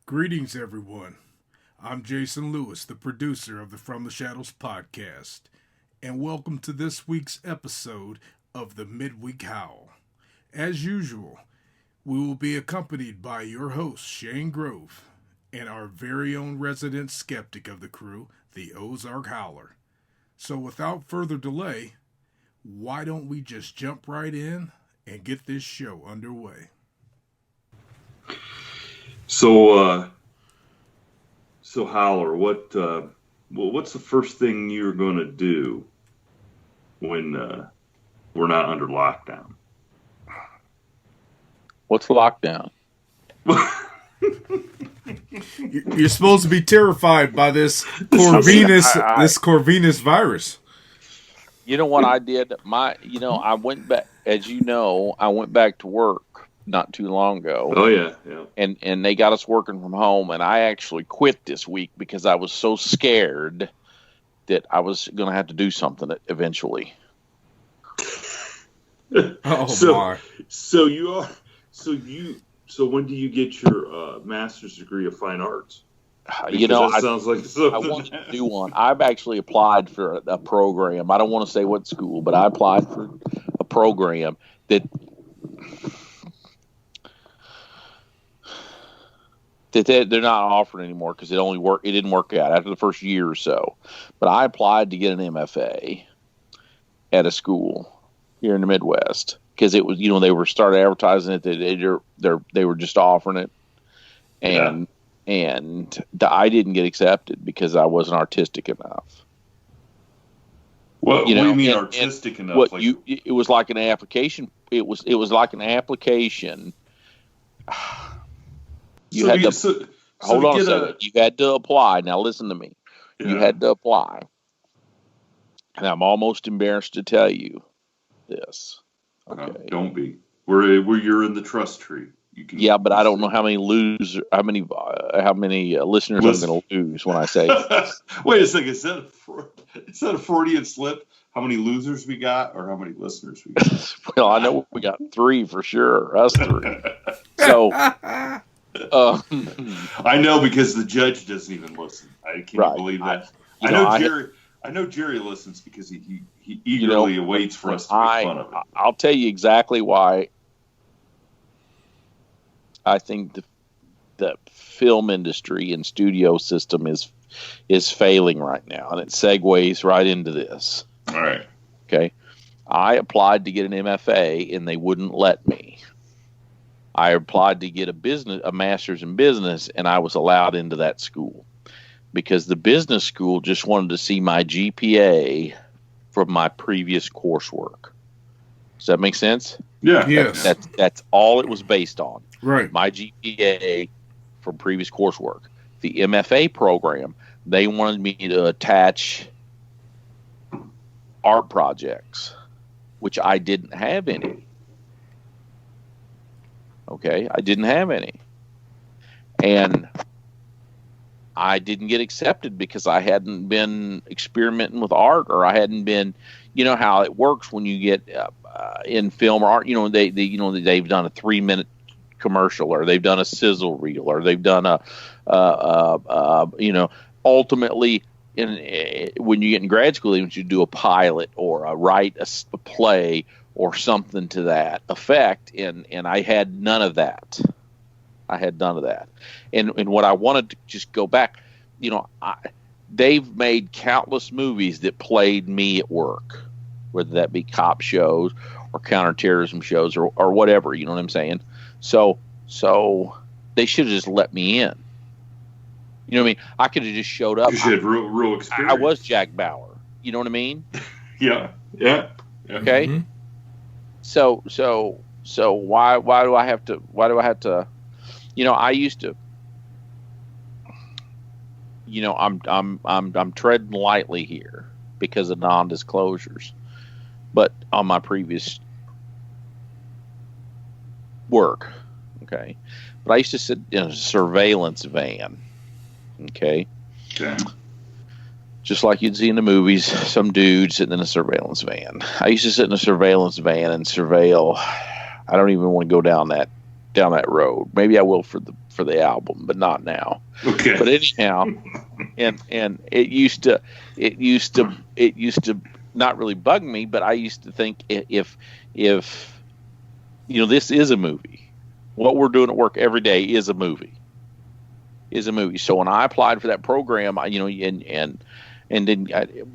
Greetings, everyone. I'm Jason Lewis, the producer of the From the Shadows podcast, and welcome to this week's episode of the Midweek Howl. As usual, we will be accompanied by your host, Shane Grove, and our very own resident skeptic of the crew, the theozarkhowler. So without further delay, why don't we just jump right in and get this show underway? So Howler, what's the first thing you're going to do when we're not under lockdown? What's lockdown? You're supposed to be terrified by this Corvinus virus. You know what I did? I went back, as you know, I went back to work not too long ago. Oh yeah. And they got us working from home, and I actually quit this week because I was so scared that I was going to have to do something eventually. My. So when do you get your master's degree of fine arts? Sounds like something. I want to do one. I've actually applied for a program. I don't want to say what school, but I applied for a program that they're not offering anymore because it didn't work out after the first year or so. But I applied to get an MFA at a school here in the Midwest because it was, they were started advertising it. They were just offering it, and I didn't get accepted because I wasn't artistic enough. What do you mean artistic enough? It was like an application. It was like an application. Hold on a second. You had to apply. Now listen to me. Yeah. You had to apply. And I'm almost embarrassed to tell you this. Okay. Don't be. You're in the trust tree. Yeah, but I don't know how many listeners I'm going to lose when I say. Wait a second. Is that a Freudian slip? How many losers we got, or how many listeners we got? Well, I know we got 3 for sure. Us 3. So. I know because the judge doesn't even listen. I can't believe that. I know Jerry listens because he eagerly awaits for us to make fun of it. I'll tell you exactly why I think the film industry and studio system is failing right now, and it segues right into this. All right. Okay. I applied to get an MFA, and they wouldn't let me. I applied to get a master's in business, and I was allowed into that school because the business school just wanted to see my GPA from my previous coursework. Does that make sense? Yeah. Yes. That's all it was based on. Right. My GPA from previous coursework. The MFA program, they wanted me to attach art projects, which I didn't have any. Okay, I didn't have any. And I didn't get accepted because I hadn't been experimenting with art, or I hadn't been, you know how it works when you get in film or art, they've done a 3-minute commercial, or they've done a sizzle reel, or they've done ultimately when you get in grad school, even you do a pilot or write a play or something to that effect, and I had none of that. And what I wanted to just go back, they've made countless movies that played me at work, whether that be cop shows or counterterrorism shows or whatever, you know what I'm saying? So they should have just let me in. You know what I mean? I could have just showed up. You should have real experience. I was Jack Bauer. You know what I mean? Yeah. Okay. Mm-hmm. So why do I have to? I used to. I'm treading lightly here because of non-disclosures, but on my previous work, okay. But I used to sit in a surveillance van, okay. Just like you'd see in the movies, some dude sitting in a surveillance van. I used to sit in a surveillance van and surveil. I don't even want to go down that down that road. Maybe I will for the album, but not now. Okay. But anyhow, and it used to not really bug me, but I used to think if this is a movie, what we're doing at work every day is a movie. So when I applied for that program, and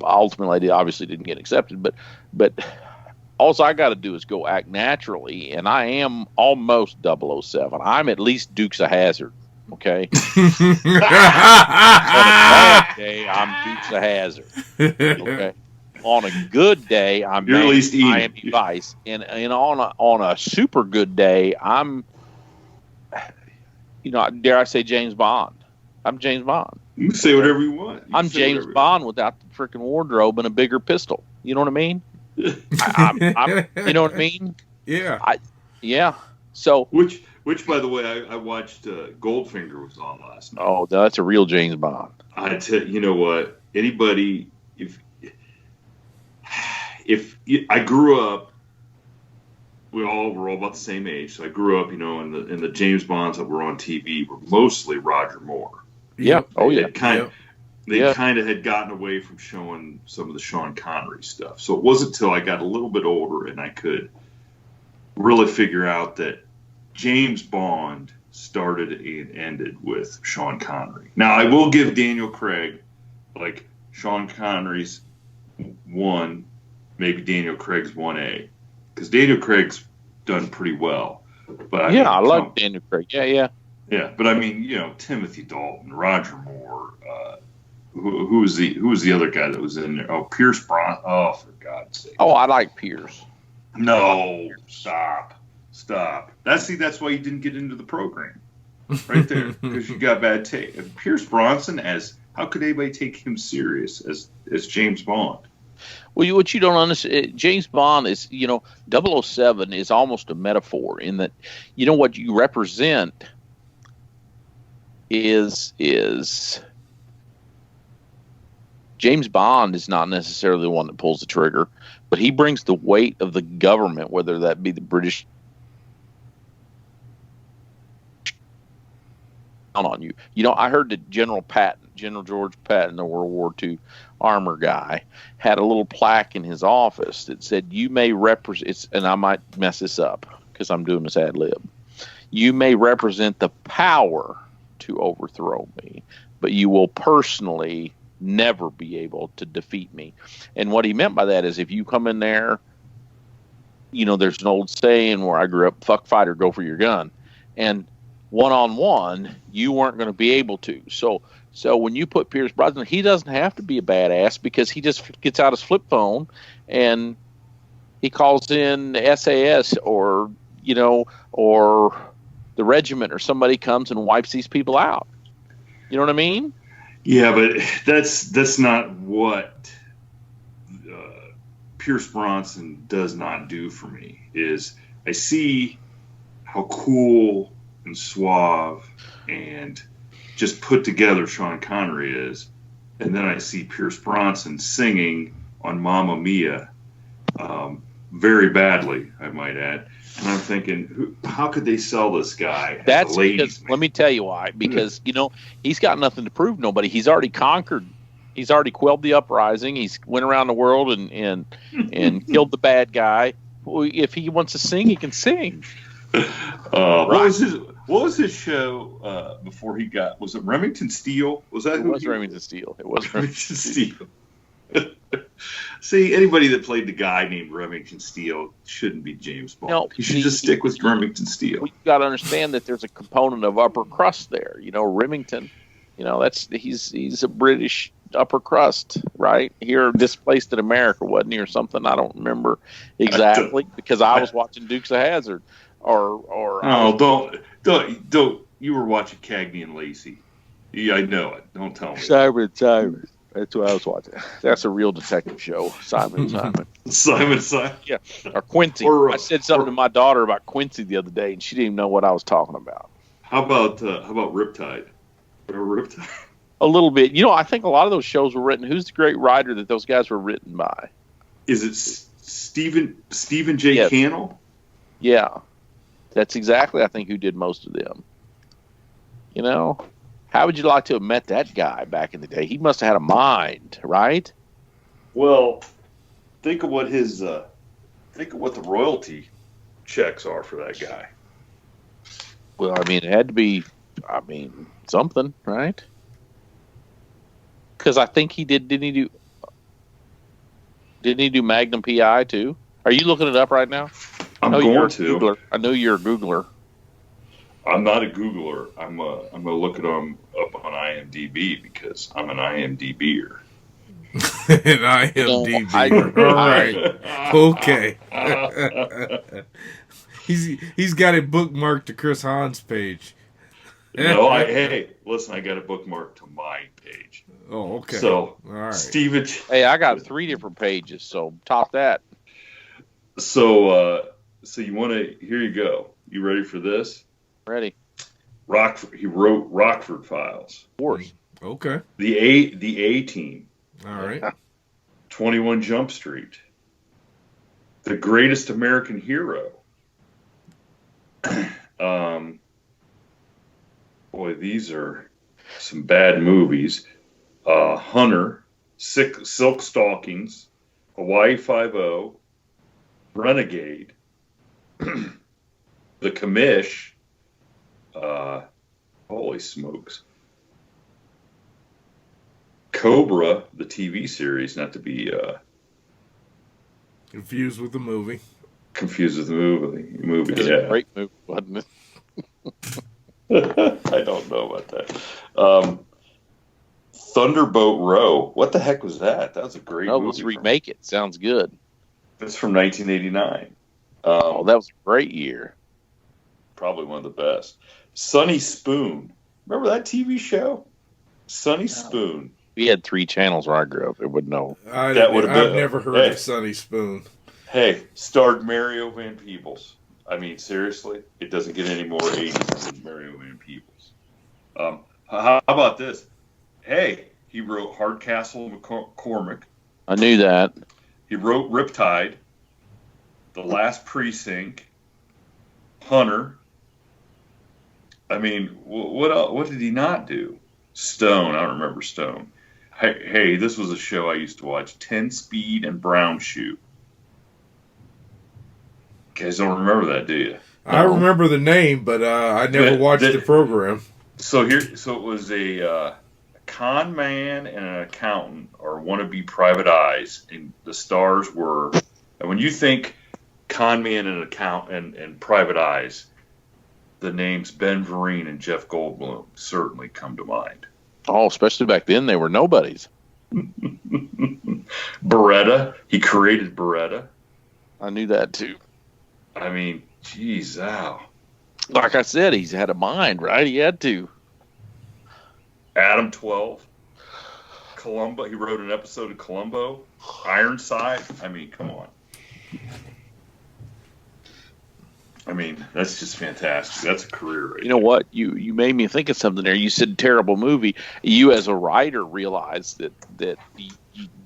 ultimately I obviously didn't get accepted, but all I got to do is go act naturally, and I am almost 007. I'm at least Dukes of Hazzard. Okay. On a bad day, I'm Dukes of Hazzard. Okay. On a good day, I'm Miami Vice, and on a super good day, I'm, dare I say, James Bond. I'm James Bond. You can say whatever you want. I'm James Bond without the freaking wardrobe and a bigger pistol. You know what I mean? I'm you know what I mean? Yeah. Yeah. So which by the way, I watched Goldfinger was on last night. Oh, that's a real James Bond. You know what? Anybody, if I grew up, we're all about the same age. So I grew up, in the James Bonds that were on TV were mostly Roger Moore. Yeah. They kind of had gotten away from showing some of the Sean Connery stuff. So it wasn't until I got a little bit older and I could really figure out that James Bond started and ended with Sean Connery. Now, I will give Daniel Craig, like Sean Connery's 1, maybe Daniel Craig's 1A. Because Daniel Craig's done pretty well. But I like Daniel Craig. Yeah. Yeah, but I mean, Timothy Dalton, Roger Moore, who was the other guy that was in there? Oh, Pierce Brosnan. Oh, for God's sake. Oh, I like Pierce. No, stop. That's why you didn't get into the program, right there, because you got bad taste. Pierce Brosnan, how could anybody take him serious as James Bond? Well, what you don't understand, James Bond is, 007 is almost a metaphor in that, what you represent is James Bond is not necessarily the one that pulls the trigger, but he brings the weight of the government, whether that be the British, on you. I heard that General George Patton, the World War II armor guy, had a little plaque in his office that said, "You may represent," and I might mess this up because I'm doing this ad lib. "You may represent the power to overthrow me, but you will personally never be able to defeat me." And what he meant by that is, if you come in there, there's an old saying where I grew up, "Fuck fighter, go for your gun," and one-on-one, you weren't going to be able to. So when you put Pierce Brosnan, he doesn't have to be a badass because he just gets out his flip phone and he calls in SAS or the regiment or somebody comes and wipes these people out. You know what I mean? Yeah, but that's not what Pierce Brosnan does not do for me. Is I see how cool and suave and just put together Sean Connery is, and then I see Pierce Brosnan singing on Mamma Mia very badly, I might add. And I'm thinking, how could they sell this guy? That's because, let me tell you why. Because, he's got nothing to prove to nobody. He's already conquered. He's already quelled the uprising. He's went around the world and killed the bad guy. Well, if he wants to sing, he can sing. What was his show before he got? Was it Remington Steele? Remington Steele. It was Remington Steele. See, anybody that played the guy named Remington Steele shouldn't be James Bond. No, he should just stick with Remington Steele. You've got to understand that there's a component of upper crust there. Remington, he's a British upper crust, right? Here, displaced in America, wasn't he, or something? I don't remember exactly because I was watching Dukes of Hazzard. Don't. You were watching Cagney and Lacey. Yeah, I know it. Don't tell me. Simon. That's what I was watching. That's a real detective show. Simon. Yeah. Or Quincy. I said something to my daughter about Quincy the other day, and she didn't even know what I was talking about. How about Riptide? Remember Riptide? A little bit. I think a lot of those shows were written. Who's the great writer that those guys were written by? Is it Stephen J. Cannell? Yeah. That's exactly, I think, who did most of them. You know, how would you like to have met that guy back in the day? He must have had a mind, right? Well, think of what the royalty checks are for that guy. Well, I mean, it had to be, something, right? Because I think he did. Didn't he do Magnum PI too? Are you looking it up right now? I'm going to. Googler. I know you're a Googler. I'm not a Googler. I'm gonna look it up on IMDb because I'm an IMDBer. An IMDb. All right. Okay. He's got it bookmarked to Chris Hahn's page. No, hey, listen, I got it bookmarked to my page. Oh, okay. So, all right. Steven. Hey, I got 3 different pages, so top that. So you want to? Here you go. You ready for this? Ready. He wrote Rockford Files. Of course. Okay. The A-Team. All right. 21 Jump Street. The Greatest American Hero. Boy, these are some bad movies. Hunter, Silk Stockings, Hawaii Five-0, Renegade, The Commish. Holy smokes. Cobra, the TV series, not to be confused with the movie. Confused with the movie. It was a great movie, wasn't it? I don't know about that. Thunderbolt Row. What the heck was that? That was a great movie. Let's remake it. Sounds good. That's from 1989. That was a great year. Probably one of the best. Sunny Spoon. Remember that TV show? Sunny Spoon. We had 3 channels where I grew up. It would know. I've never heard of Sunny Spoon. Hey, starred Mario Van Peebles. I mean, seriously, it doesn't get any more 80s than Mario Van Peebles. How about this? Hey, he wrote Hardcastle McCormick. I knew that. He wrote Riptide, The Last Precinct, Hunter. I mean, what did he not do? Stone. I don't remember Stone. Hey, this was a show I used to watch. 10 Speed and Brown Shoe. You guys don't remember that, do you? No. I remember the name, but I never watched the program. So it was a con man and an accountant, or wannabe private eyes, and the stars were. And when you think con man and accountant and private eyes, the names Ben Vereen and Jeff Goldblum certainly come to mind. Oh, especially back then, they were nobodies. Beretta. He created Beretta. I knew that too. I mean, geez, ow. Like I said, he's had a mind, right? He had to. Adam 12. Columbo. He wrote an episode of Columbo. Ironside. I mean, come on. I mean, that's just fantastic. That's a career right You know what? You made me think of something there. You said terrible movie. You as a writer realize that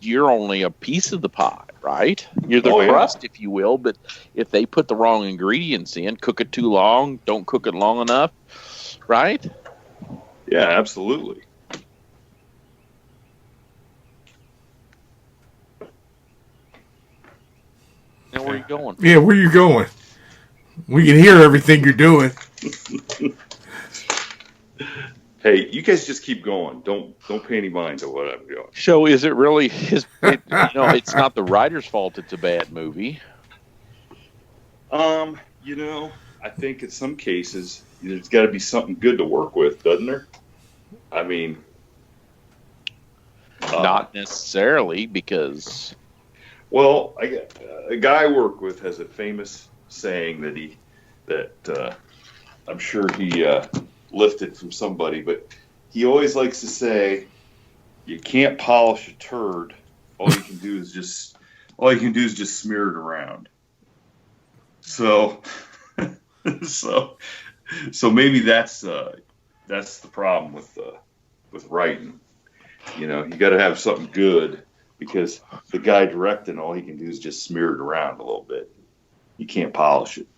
you're only a piece of the pie, right? You're the crust, if you will, but if they put the wrong ingredients in, cook it too long, don't cook it long enough, right? Yeah, absolutely. Now, where are you going? Yeah, where you going? We can hear everything you're doing. Hey, you guys just keep going. Don't pay any mind to what I'm doing. So, is it really his? It's not the writer's fault. It's a bad movie. I think in some cases there's got to be something good to work with, doesn't there? I mean, not necessarily, because. Well, a guy I work with has a famous saying that I'm sure he lifted from somebody, but he always likes to say, "You can't polish a turd. All you can do is just smear it around." So maybe that's the problem with writing. You got to have something good, because the guy directing, all he can do is just smear it around a little bit. You can't polish it.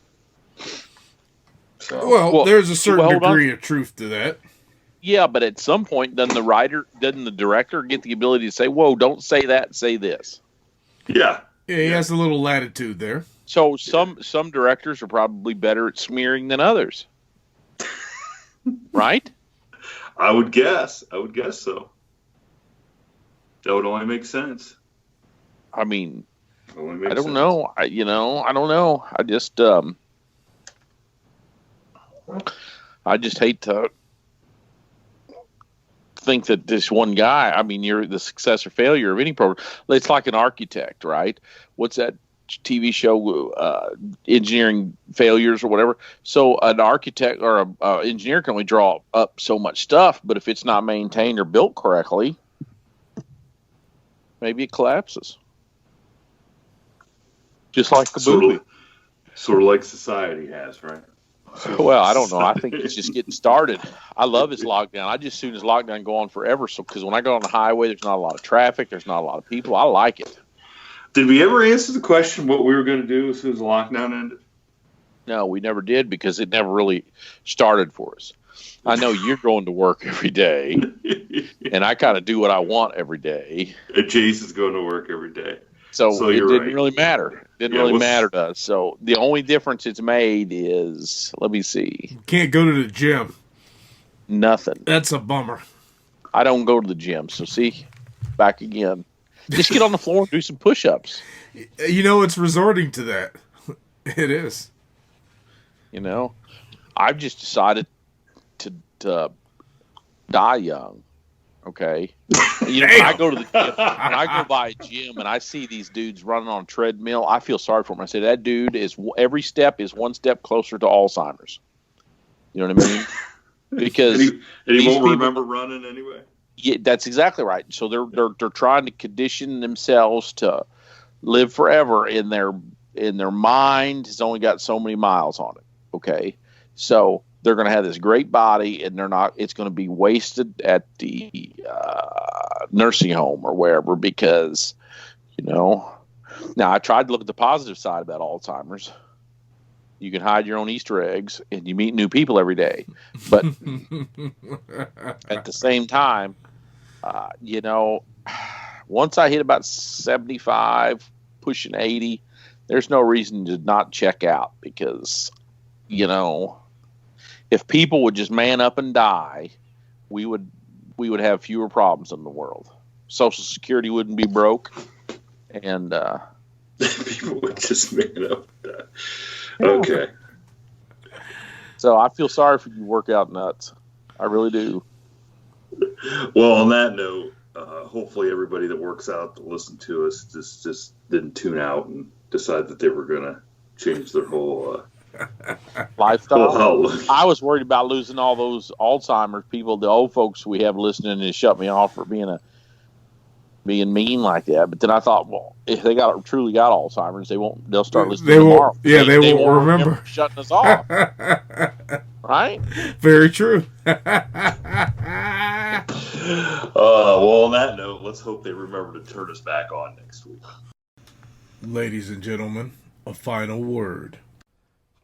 So, Well, there's a certain hold on. degree of truth to that. Yeah, but at some point, doesn't the director get the ability to say, "Whoa, don't say that, say this"? yeah. Yeah, he has a little latitude there. So some directors are probably better at smearing than others, right? I would guess so. That would only make sense. I mean, I don't know. I don't know. I just hate to think that this one guy, I mean, you're the success or failure of any program. It's like an architect, right? What's that TV show, Engineering Failures or whatever? So an architect or a engineer can only draw up so much stuff, but if it's not maintained or built correctly, maybe it collapses. Just like the movie. Sort of like society has, right? Well, I don't know. I think it's just getting started. I love this lockdown. I just soon as lockdown go on forever. So, because when I go on the highway, there's not a lot of traffic. There's not a lot of people. I like it. Did we ever answer the question what we were going to do as soon as the lockdown ended? No, we never did because it never really started for us. I know you're going to work every day, and I kind of do what I want every day. And Jason's going to work every day. So it didn't really matter. It didn't really matter to us. So the only difference it's made is, let me see. Can't go to the gym. Nothing. That's a bummer. I don't go to the gym. So see, back again. Just get on the floor and do some push-ups. You know, it's resorting to that. It is. You know, I've just decided to die young. Okay. You know, when I go to the gym, when I go by a gym and I see these dudes running on a treadmill, I feel sorry for them. I say, that dude is, every step is one step closer to Alzheimer's. You know what I mean? Because and he won't remember running anyway. Yeah, that's exactly right. So they're trying to condition themselves to live forever, and their mind has only got so many miles on it. Okay. So they're going to have this great body, and it's going to be wasted at the nursing home or wherever because, you know, now I tried to look at the positive side about Alzheimer's. You can hide your own Easter eggs and you meet new people every day. But at the same time, you know, once I hit about 75, pushing 80, there's no reason to not check out because, you know, if people would just man up and die, we would have fewer problems in the world. Social Security wouldn't be broke, and people would just man up and die. Okay. So I feel sorry for you workout nuts. I really do. Well, on that note, hopefully everybody that works out that listened to us just didn't tune out and decide that they were going to change their whole lifestyle. I was worried about losing all those Alzheimer's people, the old folks we have listening, and shut me off for being mean like that. But then I thought, well, if they truly got Alzheimer's, they'll start listening tomorrow. They won't remember shutting us off. Right? Very true. Well, on that note, let's hope they remember to turn us back on next week. Ladies and gentlemen, a final word.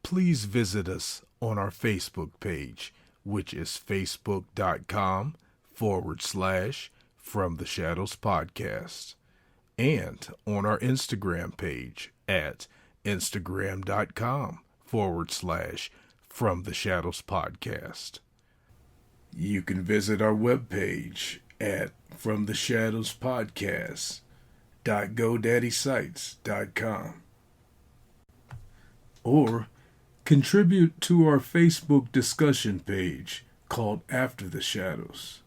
Please visit us on our Facebook page, which is facebook.com/From the Shadows Podcast, and on our Instagram page at instagram.com/From the Shadows Podcast. You can visit our webpage at FromTheShadowsPodcast.GoDaddySites.com, or contribute to our Facebook discussion page called After the Shadows,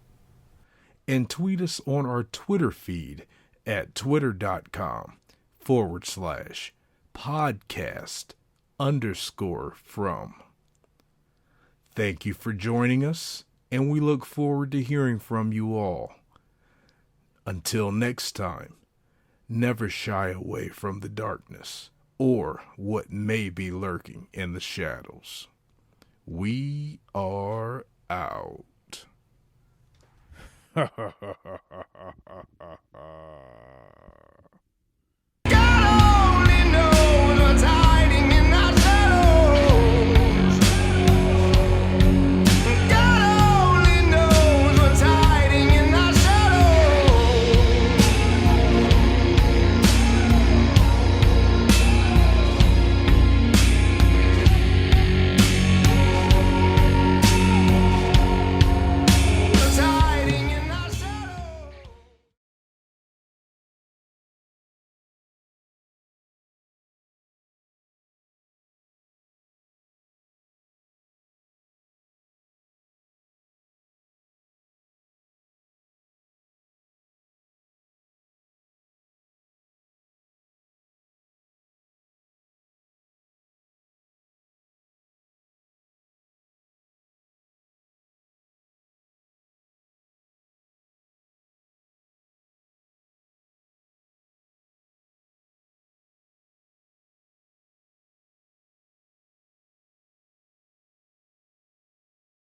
and tweet us on our Twitter feed at twitter.com/podcast_from. Thank you for joining us, and we look forward to hearing from you all. Until next time, never shy away from the darkness or what may be lurking in the shadows. We are out.